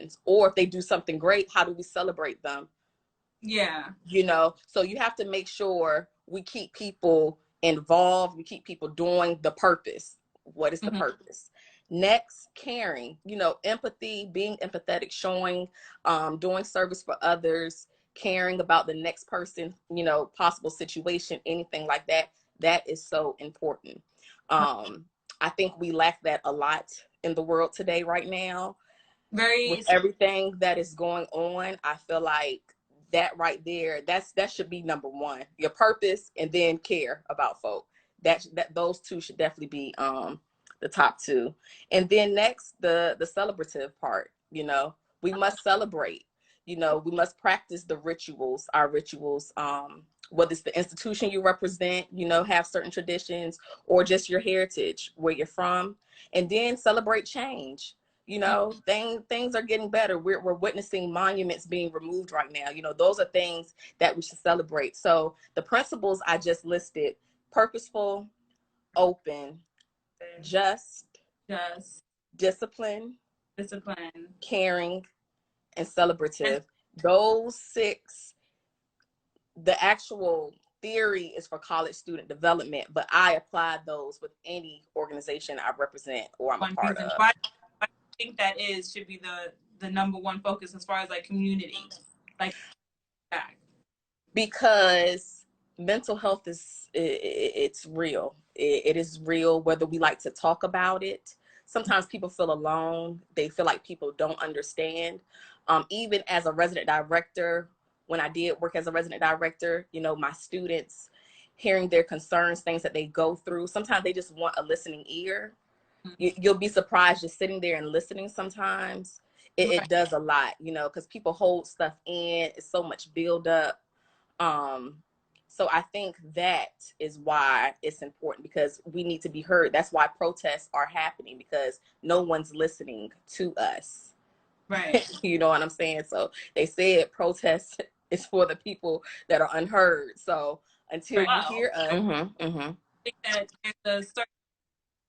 happens. Or if they do something great, how do we celebrate them? Yeah. You know, so you have to make sure we keep people involved, we keep people doing the purpose. What is the purpose? Next, caring, you know, empathy, being empathetic, showing, doing service for others, caring about the next person, you know, possible situation, anything like that. That is so important. I think we lack that a lot in the world today, right now. Very. With everything that is going on, I feel like that right there, that should be number one. Your purpose, and then care about folk. That those two should definitely be the top two. And then next, the celebrative part. You know, we must celebrate. You know, we must practice the rituals, our rituals. Whether it's the institution you represent, you know, have certain traditions, or just your heritage, where you're from, and then celebrate change. You know, things are getting better. We're witnessing monuments being removed right now. You know, those are things that we should celebrate. So the principles I just listed: purposeful, open, just, discipline, caring, and celebrative. Those six, the actual theory is for college student development, but I apply those with any organization I represent or I'm a part of. Why do you think that should be the number one focus as far as like community? Like, because mental health is, it's real. It is real, whether we like to talk about it. Sometimes people feel alone. They feel like people don't understand. Even as a resident director, when I did work as a resident director, you know, my students, hearing their concerns, things that they go through, sometimes they just want a listening ear. You'll be surprised just sitting there and listening sometimes. It does a lot, you know, because people hold stuff in. It's so much build up. So I think that is why it's important, because we need to be heard. That's why protests are happening, because no one's listening to us. Right. You know what I'm saying? So they said protest is for the people that are unheard. So until you hear us. I think that there's a certain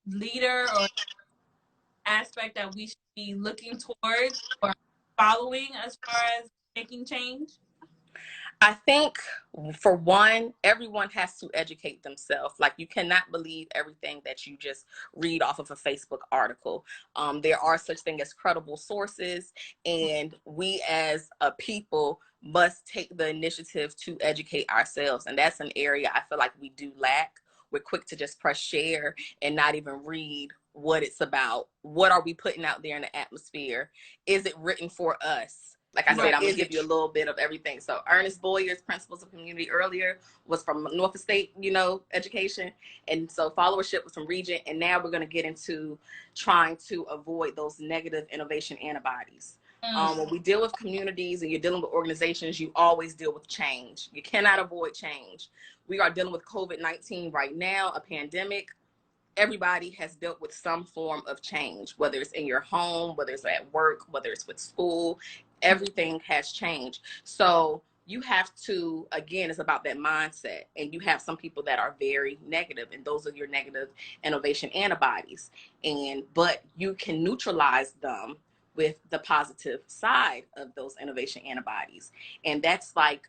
leader or aspect that we should be looking towards or following as far as making change. I think, for one, everyone has to educate themselves. Like, you cannot believe everything that you just read off of a Facebook article. There are such things as credible sources, and we as a people must take the initiative to educate ourselves. And that's an area I feel like we do lack. We're quick to just press share and not even read what it's about. What are we putting out there in the atmosphere? Is it written for us? Like I said, I'm going to give you a little bit of everything. So Ernest Boyer's Principles of Community earlier was from Norfolk State, you know, education. And so Followership was from Regent. And now we're going to get into trying to avoid those negative innovation antibodies. When we deal with communities and you're dealing with organizations, you always deal with change. You cannot avoid change. We are dealing with COVID-19 right now, a pandemic. Everybody has dealt with some form of change, whether it's in your home, whether it's at work, whether it's with school. Everything has changed. So you have to, again, it's about that mindset. And you have some people that are very negative, and those are your negative innovation antibodies. But you can neutralize them with the positive side of those innovation antibodies. And that's like,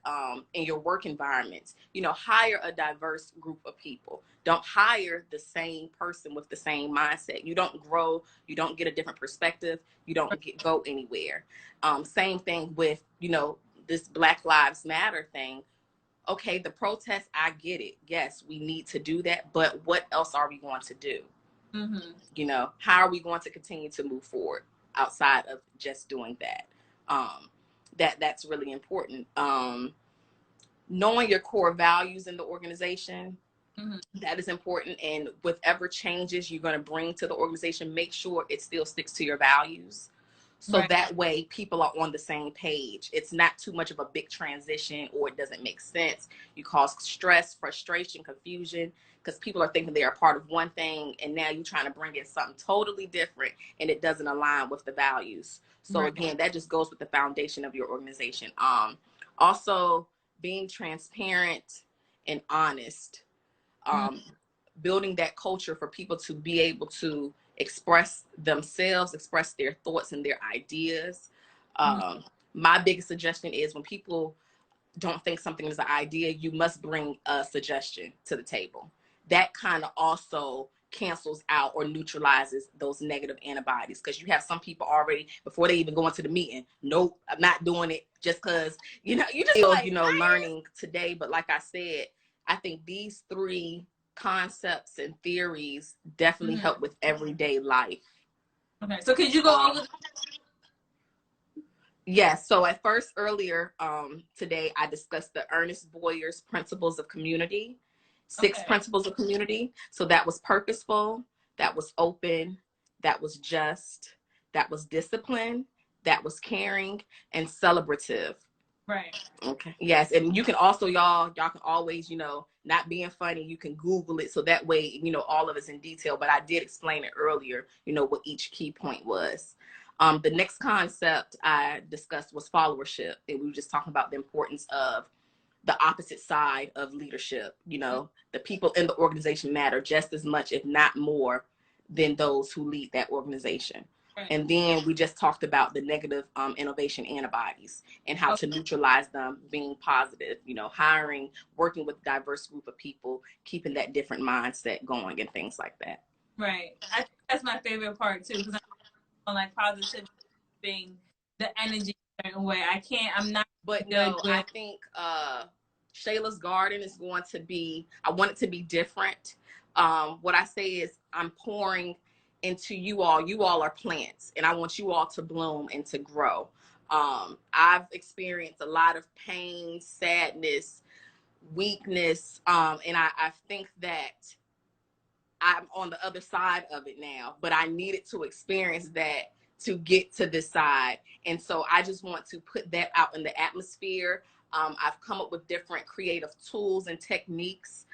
in your work environments, you know, hire a diverse group of people. Don't hire the same person with the same mindset. You don't grow, you don't get a different perspective, you don't go anywhere. Same thing with, you know, this Black Lives Matter thing. Okay, the protest, I get it. Yes, we need to do that, but what else are we going to do? You know, how are we going to continue to move forward outside of just doing that? That's really important. Knowing your core values in the organization, that is important. And whatever changes you're going to bring to the organization, make sure it still sticks to your values. So that way people are on the same page. It's not too much of a big transition, or it doesn't make sense. You cause stress, frustration, confusion, because people are thinking they're a part of one thing, and now you're trying to bring in something totally different, and it doesn't align with the values. So again, that just goes with the foundation of your organization. Also, being transparent and honest. Building that culture for people to be able to express themselves, express their thoughts and their ideas. My biggest suggestion is when people don't think something is an idea, you must bring a suggestion to the table. That kind of also cancels out or neutralizes those negative antibodies, because you have some people already before they even go into the meeting, nope, I'm not doing it, just because you just still like, learning today. But like I said, I think these three concepts and theories definitely help with everyday life. Okay, so could you go over? Yes. So at first, earlier today, I discussed the Ernest Boyer's principles of community, six principles of community. So that was purposeful, that was open, that was just, that was discipline, that was caring, and celebrative. Right. Okay. Yes. And you can also, y'all can always, not being funny, you can Google it. So that way, all of it's in detail. But I did explain it earlier, what each key point was. The next concept I discussed was followership. And we were just talking about the importance of the opposite side of leadership. The people in the organization matter just as much, if not more, than those who lead that organization. Right. And then we just talked about the negative innovation antibodies and how to neutralize them, being positive, hiring, working with a diverse group of people, keeping that different mindset going and things like that. Right. I think that's my favorite part too, because I'm like positivity, being the energy a certain way. I'm not. But no, I think Shayla's garden is going to be, I want it to be different. What I say is I'm pouring into you all. You all are plants, and I want you all to bloom and to grow. I've experienced a lot of pain, sadness, weakness, and I think that I'm on the other side of it now, but I needed to experience that to get to this side. And so I just want to put that out in the atmosphere. I've come up with different creative tools and techniques,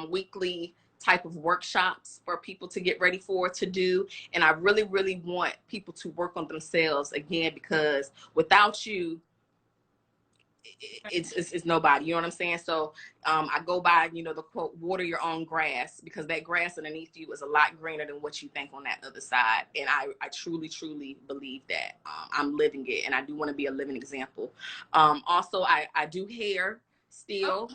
weekly type of workshops for people to get ready to do. And I really, really want people to work on themselves again, because without you, it's nobody, you know what I'm saying? So I go by, the quote, water your own grass, because that grass underneath you is a lot greener than what you think on that other side. And I truly, truly believe that. I'm living it, and I do want to be a living example. Also, I do hair still.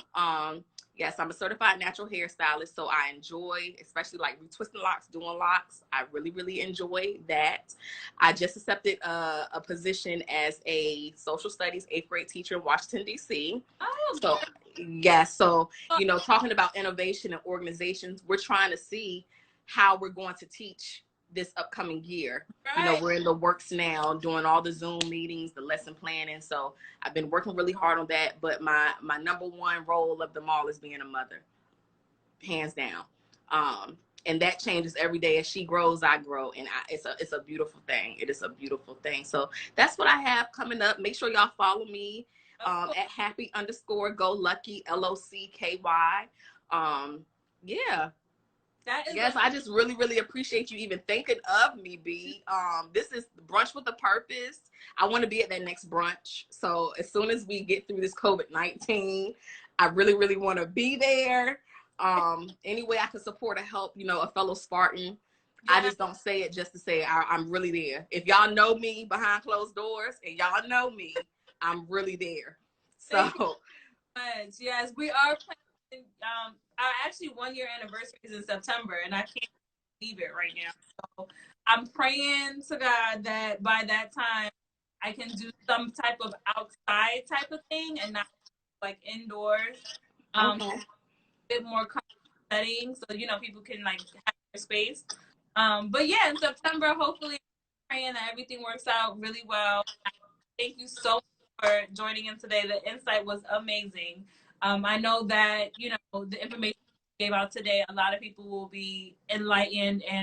Yes, I'm a certified natural hairstylist, so I enjoy, especially like retwisting locks, doing locks. I really, really enjoy that. I just accepted a position as a social studies 8th grade teacher in Washington, D.C. Oh, so yes, so talking about innovation and organizations, we're trying to see how we're going to teach this upcoming year. Right. We're in the works now, doing all the Zoom meetings, the lesson planning. So I've been working really hard on that. But my number one role of them all is being a mother, hands down. And that changes every day. As she grows, I grow, and it's a beautiful thing. It is a beautiful thing. So that's what I have coming up. Make sure y'all follow me at happy_go_lucky LOCKY. Yeah. Yes, I just really, really appreciate you even thinking of me, B. This is Brunch with a Purpose. I want to be at that next brunch. So as soon as we get through this COVID-19, I really, really want to be there. Any way I can support or help, a fellow Spartan. Yeah. I just don't say it just to say I'm really there. If y'all know me behind closed doors, and y'all know me, I'm really there. So, yes, we are planning. Our actually 1-year anniversary is in September, and I can't believe it right now. So I'm praying to God that by that time I can do some type of outside type of thing and not like indoors. Okay. A bit more setting, so people can like have their space. But yeah, in September, hopefully, praying that everything works out really well. Thank you so much for joining in today. The insight was amazing. I know that the information you gave out today, a lot of people will be enlightened and